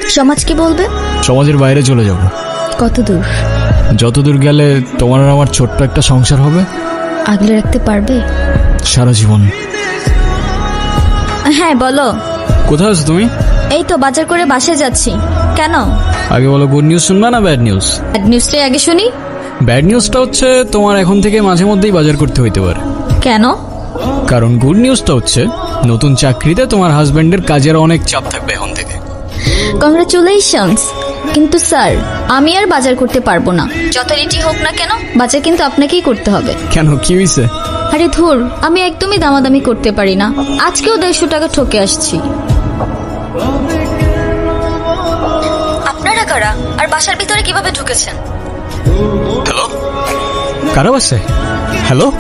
সমাজ কি বলবে? সমাজের বাইরে চলে যাব। কত দূর? যতদূর গেলে তোমার আর আমার ছোট্ট একটা সংসার হবে। আগলে রাখতে পারবে সারা জীবন? হ্যাঁ বলো। কোথায় আছো তুমি? এই তো বাজার করে বাসায় যাচ্ছি। কেন? আগে বলো, গুড নিউজ শুনবা না ব্যাড নিউজ? ব্যাড নিউজটাই আগে শুনি। ব্যাড নিউজটা হচ্ছে তোমার এখন থেকে মাঝে মধ্যেই বাজার করতে হইতে পারে। কেন? কারণ গুড নিউজটা হচ্ছে নতুন চাকরিতে তোমার হাজবেন্ডের কাজের অনেক চাপ থাকবে এখন থেকে। কংগ্রাচুলেশনস। কিন্তু স্যার, আমি আর বাজার করতে পারবো না। যত রেটই হোক না কেন, বাজার কিন্তু আপনাকেই করতে হবে। কেন, কি হয়েছে? আরে ধুর, আমি একদমই দামাদামি করতে পারি না। আজকেও 150 টাকা ঠকে আসছি। আপনারা কারা আর বাসার ভিতরে কিভাবে ঢুকেছেন? হ্যালো, কারা বাসে? হ্যালো,